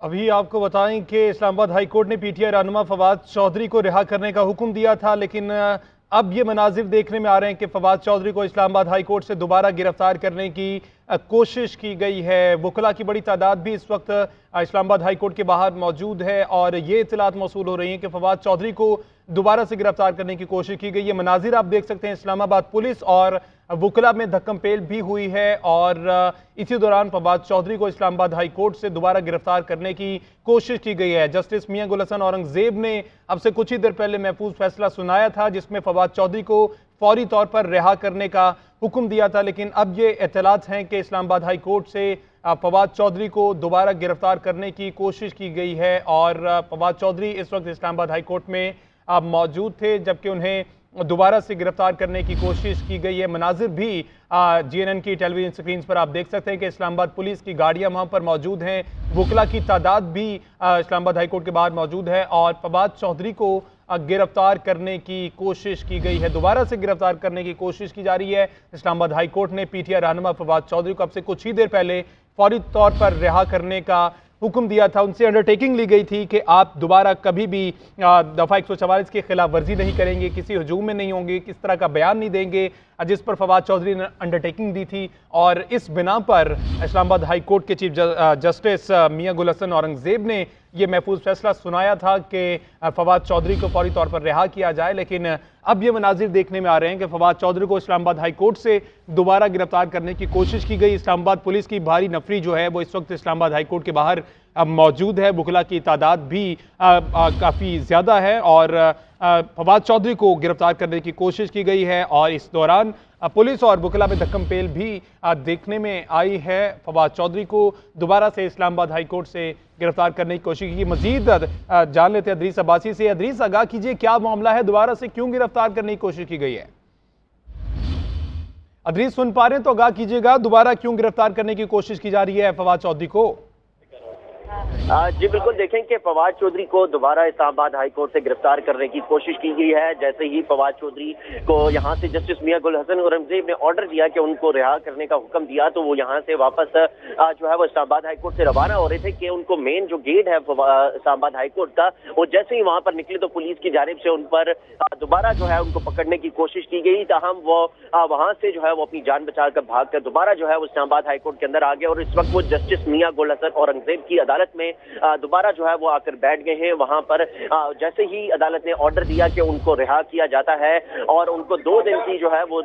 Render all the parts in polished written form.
अभी आपको बताएं कि इस्लामाबाद हाई कोर्ट ने पीटीआई रहनुमा फवाद चौधरी को रिहा करने का हुक्म दिया था, लेकिन अब ये मनाजिर देखने में आ रहे हैं कि फवाद चौधरी को इस्लामाबाद हाई कोर्ट से दोबारा गिरफ्तार करने की कोशिश की गई है। वकला की बड़ी तादाद भी इस वक्त इस्लामाबाद हाई कोर्ट के बाहर मौजूद है और ये इतलात मौसूल हो रही हैं कि फवाद चौधरी को दोबारा से गिरफ्तार करने की कोशिश की गई है। मनाजिर आप देख सकते हैं, इस्लामाबाद पुलिस और वकला में धक्कम-पेल भी हुई है और इसी दौरान फवाद चौधरी को इस्लामाबाद हाई कोर्ट से दोबारा गिरफ्तार करने की कोशिश की गई है। जस्टिस मियां गुल हसन औरंगजेब ने अब से कुछ ही देर पहले महफूज फैसला सुनाया था, जिसमें फवाद चौधरी को फौरी तौर पर रिहा करने का हुक्म दिया था, लेकिन अब ये इत्तलात हैं कि इस्लामाबाद हाई कोर्ट से फवाद चौधरी को दोबारा गिरफ्तार करने की कोशिश की गई है और फवाद चौधरी इस वक्त इस्लामाबाद हाई कोर्ट में मौजूद थे, जबकि उन्हें दोबारा से गिरफ्तार करने की कोशिश की गई है। मनाजिर भी जीएनएन की टेलीविजन स्क्रीन पर आप देख सकते हैं कि इस्लामाबाद पुलिस की गाड़ियां वहां पर मौजूद हैं, वकला की तादाद भी इस्लामाबाद हाई कोर्ट के बाहर मौजूद है और फवाद चौधरी को गिरफ्तार करने की कोशिश की गई है। दोबारा से गिरफ्तार करने की कोशिश की जा रही है। इस्लामाबाद हाई कोर्ट ने पीटीआई रहनुमा फवाद चौधरी को अब से कुछ ही देर पहले फौरी तौर पर रिहा करने का हुक्म दिया था। उनसे अंडरटेकिंग ली गई थी कि आप दोबारा कभी भी दफ़ा 144 की खिलाफ वर्जी नहीं करेंगे, किसी हजूम में नहीं होंगे, किस तरह का बयान नहीं देंगे, जिस पर फवाद चौधरी ने अंडरटेकिंग दी थी। और इस बिना पर इस्लामाबाद हाई कोर्ट के चीफ जस्टिस मियां गुल हसन औरंगजेब ने यह महफूज फैसला सुनाया था कि फवाद चौधरी को फौरी तौर पर रिहा किया जाए, लेकिन अब ये मनाजिर देखने में आ रहे हैं कि फवाद चौधरी को इस्लामाबाद हाई कोर्ट से दोबारा गिरफ्तार करने की कोशिश की गई। इस्लामाबाद पुलिस की भारी नफरी जो है वो इस वक्त इस्लामाबाद हाई कोर्ट के बाहर मौजूद है। वकला की तादाद भी काफ़ी ज़्यादा है और फवाद चौधरी को गिरफ्तार करने की कोशिश की गई है और इस दौरान पुलिस और वकला में धक्कम-पेल भी देखने में आई है। फवाद चौधरी को दोबारा से इस्लामाबाद हाई कोर्ट से गिरफ्तार करने की कोशिश की। मजीद जान लेते हैं अदरीस अब्बासी से। अदरीस, आगाह कीजिए क्या मामला है, दोबारा से क्यों गिरफ्तार करने की कोशिश की गई है? अदरीस सुन पा रहे हैं तो आगाह कीजिएगा, दोबारा क्यों गिरफ्तार करने की कोशिश की जा रही है फवाद चौधरी को? जी बिल्कुल, देखें कि फवाद चौधरी को दोबारा इस्लामाबाद हाई कोर्ट से गिरफ्तार करने की कोशिश की गई है। जैसे ही फवाद चौधरी को यहां से जस्टिस मियां गुल हसन औरंगजेब ने ऑर्डर दिया कि उनको रिहा करने का हुक्म दिया, तो वो यहां से वापस जो है वो इस्लामाबाद हाई कोर्ट से रवाना हो रहे थे कि उनको मेन जो गेट है इस्लामाबाद हाई कोर्ट का, वो जैसे ही वहां पर निकले तो पुलिस की जानिब से उन पर दोबारा जो है उनको पकड़ने की कोशिश की गई। ताहम वो वहां से जो है वो अपनी जान बचाकर भागकर दोबारा जो है वो इस्लामाबाद हाई कोर्ट के अंदर आ गए और इस वक्त वो जस्टिस मियां गुल हसन औरंगजेब की अदालत में दोबारा जो है वो आकर बैठ गए हैं। वहां पर जैसे ही अदालत ने ऑर्डर दिया कि उनको रिहा किया जाता है और उनको 2 दिन की जो है वो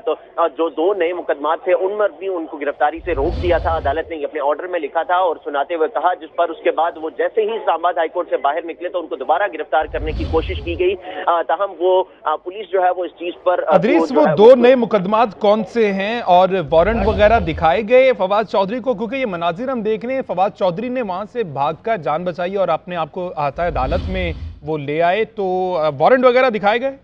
जो 2 नए मुकदमात थे उन पर भी उनको गिरफ्तारी से रोक दिया था। अदालत ने अपने ऑर्डर में लिखा था और सुनाते हुए कहा, जिस पर उसके बाद वो जैसे ही इस्लामाबाद हाई कोर्ट से बाहर निकले तो उनको दोबारा गिरफ्तार करने की कोशिश की गई। ताहम वो पुलिस जो है वो इस चीज पर अदरीस, वो 2 नए मुकदमात कौन से हैं और वारंट वगैरह दिखाए गए फवाद चौधरी को? क्योंकि ये मनाजिर हम देख रहे हैं, फवाद चौधरी ने वहां से भागकर जान बचाई और अपने आप को आता है अदालत में वो ले आए, तो वारंट वगैरह दिखाए गए?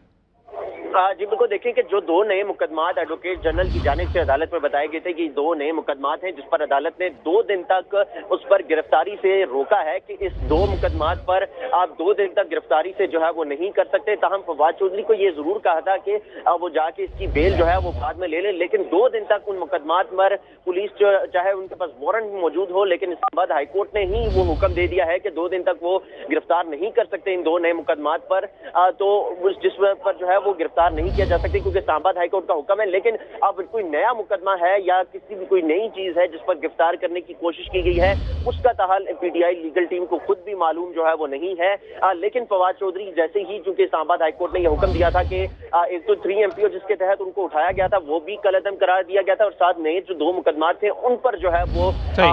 जी बिल्कुल, देखिए कि जो 2 नए मुकदमात एडवोकेट जनरल की जानिब से अदालत में बताए गए थे कि 2 नए मुकदमात हैं जिस पर अदालत ने 2 दिन तक उस पर गिरफ्तारी से रोका है कि इस 2 मुकदमात पर आप 2 दिन तक गिरफ्तारी से जो है वो नहीं कर सकते। ताहम फवाद चौधरी को ये जरूर कहा था कि वो जाके इसकी बेल जो है वो बाद में ले लें, लेकिन 2 दिन तक उन मुकदमात पर पुलिस चाहे उनके पास वारंट मौजूद हो, लेकिन इस्लामाबाद हाईकोर्ट ने ही वो हुक्म दे दिया है कि 2 दिन तक वो गिरफ्तार नहीं कर सकते इन 2 नए मुकदमात पर। तो जिस पर जो है वो गिरफ्तार नहीं किया जा सकती क्योंकि इस्लामाबाद हाईकोर्ट का हुक्म है। लेकिन अब कोई नया मुकदमा है या किसी भी कोई नई चीज है जिस पर गिरफ्तार करने की कोशिश की गई है, उसका ताहाल पीटीआई लीगल टीम को खुद भी मालूम जो है वो नहीं है। लेकिन फवाद चौधरी जैसे ही, चूंकि इस्लामाबाद हाईकोर्ट ने यह हुक्म दिया था कि एक तो 3 MPO जिसके तहत उनको उठाया गया था वो भी कलअदम करार दिया गया था और साथ नए जो 2 मुकदमात थे उन पर जो है वो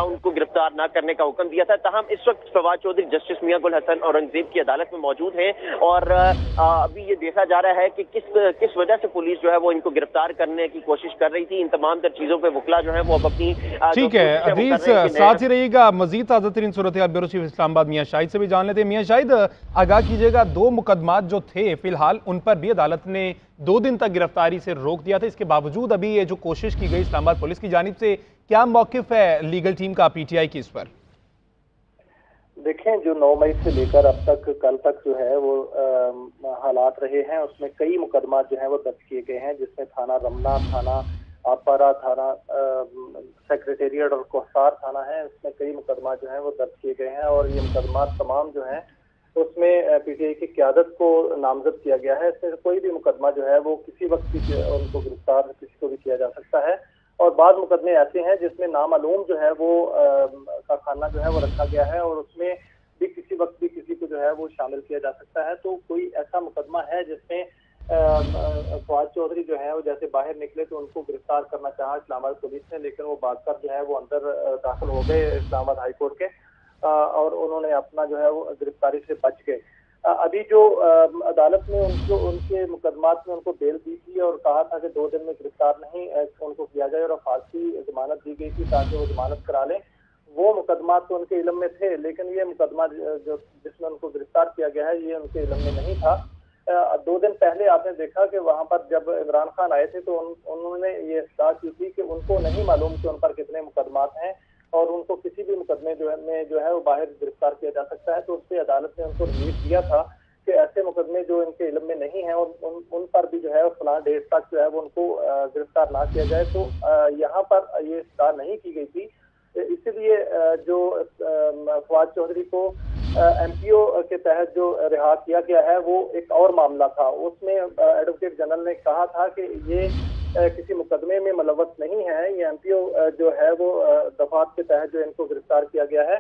उनको गिरफ्तार न करने का हुक्म दिया था। ताहम इस वक्त फवाद चौधरी जस्टिस मियां गुल हसन औरंगजेब की अदालत में मौजूद है और अभी ये देखा जा रहा है कि किस वजह से पुलिस जो है वो इनको गिरफ्तार करने की कोशिश कर रही थी। इन तमाम तर चीजों पे वकला जो है वो अब अपनी ठीक है अदीस साथ ही रहिएगा। मजीद ताज़ा तरीन सूरत हाल ब्यूरो चीफ इस्लामाबाद मियां शाहिद से भी जान लेते हैं। मियां शाहिद, आगाह कीजिएगा, 2 मुकदमात जो थे फिलहाल उन पर भी अदालत ने 2 दिन तक गिरफ्तारी से रोक दिया था, इसके बावजूद अभी ये जो कोशिश की गई इस्लामाबाद पुलिस की जानिब से, क्या मौकिफ है लीगल टीम का पीटीआई की इस पर? देखें, जो 9 मई से लेकर अब तक कल तक जो है वो हालात रहे हैं, उसमें कई मुकदमा जो है वो दर्ज किए गए हैं, जिसमें थाना रमना, थाना आपारा थाना, सेक्रेटेरिएट और कोहसार थाना है, उसमें कई मुकदमा जो है वो दर्ज किए गए हैं और ये मुकदमा तमाम जो है उसमें पीटीआई की क़यादत को नामजद किया गया है। इसमें कोई भी मुकदमा जो है वो किसी वक्त भी उनको गिरफ्तार किसी को भी किया जा सकता है और बाद मुकदमे ऐसे हैं जिसमें नामालूम जो है वो का खाना जो है वो रखा गया है और उसमें भी किसी वक्त भी किसी को जो है वो शामिल किया जा सकता है। तो कोई ऐसा मुकदमा है जिसमें फवाद चौधरी जो है वो जैसे बाहर निकले तो उनको गिरफ्तार करना चाहा इस्लामाबाद पुलिस ने, लेकिन वो भागकर जो है वो अंदर दाखिल हो गए इस्लामाबाद हाई कोर्ट के और उन्होंने अपना जो है वो गिरफ्तारी से बच गए। अभी जो अदालत ने उनके मुकदमात में उनको बेल दी थी और कहा था कि 2 दिन में गिरफ्तार नहीं उनको किया जाए और फांसी जमानत दी गई थी ताकि वो जमानत करा लें, वो मुकदमा तो उनके इल्म में थे, लेकिन ये मुकदमा जो जिसमें उनको गिरफ्तार किया गया है ये उनके इल्म में नहीं था। 2 दिन पहले आपने देखा कि वहां पर जब इमरान खान आए थे तो उन्होंने ये इस्तार की थी कि उनको नहीं मालूम कि उन पर कितने मुकदमात हैं और उनको किसी भी मुकदमे जो है वो बाहर गिरफ्तार किया जा सकता है। तो उससे अदालत ने उनको रिलीफ दिया था कि ऐसे मुकदमे जो इनके इल्म में नहीं है और उन पर भी जो है फलां डेट तक जो है वो उनको गिरफ्तार ना किया जाए। तो यहाँ पर ये इस्तार नहीं की गई थी, इसीलिए जो फवाद चौधरी को एमपीओ के तहत जो रिहा किया गया है वो एक और मामला था। उसमें एडवोकेट जनरल ने कहा था कि ये किसी मुकदमे में मुलव्वस नहीं है, ये एमपीओ जो है वो दफात के तहत जो इनको गिरफ्तार किया गया है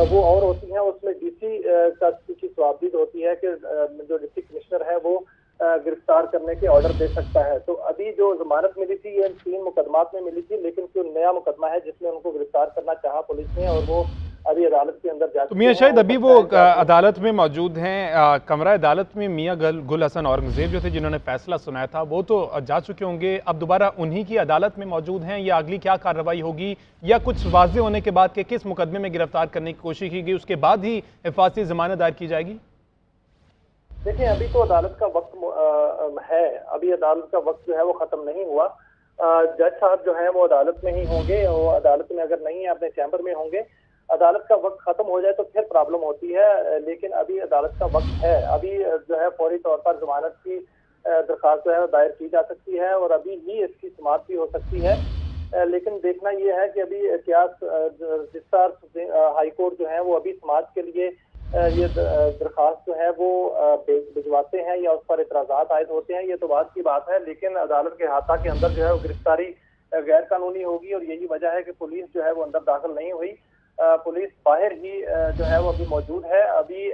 वो और होती है, उसमें डीसी का की स्वाबदीद होती है कि जो डिप्टी कमिश्नर है वो गिरफ्तार करने के ऑर्डर दे सकता है। तो अभी जो जमानत मिली थी ये 3 मुकदमात में मिली थी, लेकिन जो नया मुकदमा है जिसमें उनको गिरफ्तार करना चाहा पुलिस ने और वो अभी अदालत के अंदर जा तो मियां शायद अभी वो अदालत में मौजूद हैं, कमरा अदालत में मियां गुल हसन औरंगजेब जो थे जिन्होंने फैसला सुनाया था वो तो जा चुके होंगे, अब दोबारा उन्हीं की अदालत में मौजूद हैं या अगली क्या कार्रवाई होगी या कुछ वाजे होने के बाद के किस मुकदमे में गिरफ्तार करने की कोशिश की गई उसके बाद ही हिफाजती जमानत दायर की जाएगी? देखिए अभी तो अदालत का वक्त है, अभी अदालत का वक्त जो है वो खत्म नहीं हुआ। जज साहब जो है वो अदालत में ही होंगे और अदालत में अगर नहीं है अपने चैम्बर में होंगे। अदालत का वक्त खत्म हो जाए तो फिर प्रॉब्लम होती है, लेकिन अभी अदालत का वक्त है, अभी जो है फौरी तौर पर जमानत की दरख्वास्त जो है दायर की जा सकती है और अभी ही इसकी समाप्त भी हो सकती है। लेकिन देखना यह है कि अभी क्या रजिस्ट्रार हाई कोर्ट जो है वो अभी समाज के लिए ये दरख्वास्त जो है वो भिजवाते हैं या उस पर इतराजात आयद होते हैं, ये तो बात की बात है, लेकिन अदालत के हाथा के अंदर जो है वो गिरफ्तारी गैर कानूनी होगी और यही वजह है कि पुलिस जो है वो अंदर दाखिल नहीं हुई। पुलिस बाहर ही जो है वो अभी मौजूद है। अभी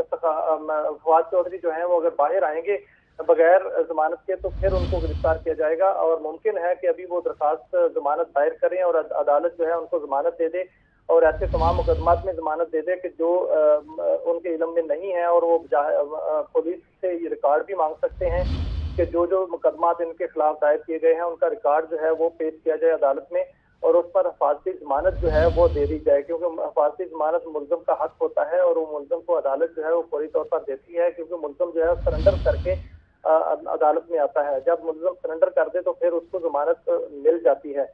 फवाद चौधरी जो है वो अगर बाहर आएंगे बगैर जमानत के तो फिर उनको गिरफ्तार किया जाएगा और मुमकिन है कि अभी वो दरखास्त जमानत दायर करें और अदालत जो है उनको जमानत दे दे और ऐसे तमाम मुकदमात में जमानत दे दे कि जो उनके इल्म में नहीं है और वो पुलिस से ये रिकॉर्ड भी मांग सकते हैं कि जो मुकदमात इनके खिलाफ दायर किए गए हैं उनका रिकॉर्ड जो है वो पेश किया जाए अदालत में और उस पर हिफाजती जमानत जो है वो दे दी जाए, क्योंकि हिफाजती जमानत मुल्ज़िम का हक होता है और वो मुल्ज़िम को अदालत जो है वो फौरी तौर पर देती है, क्योंकि मुल्ज़िम जो है सरेंडर करके अदालत में आता है। जब मुल्ज़िम सरेंडर कर दे तो फिर उसको जमानत मिल जाती है।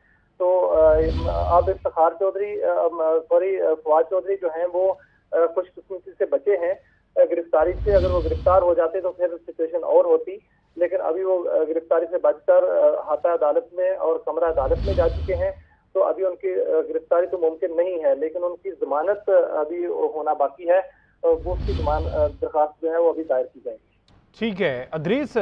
तो अब इफ्तिखार चौधरी फवाद चौधरी जो हैं वो खुशकिस्मती से बचे हैं गिरफ्तारी से। अगर वो गिरफ्तार हो जाते तो फिर सिचुएशन और होती, लेकिन अभी वो गिरफ्तारी से बचकर हाथा अदालत में और कमरा अदालत में जा चुके हैं, तो अभी उनकी गिरफ्तारी तो मुमकिन नहीं है, लेकिन उनकी जमानत अभी होना बाकी है। वो उसकी दरख्वास्त जो है वो अभी दायर की जाएगी। ठीक है अदरीस।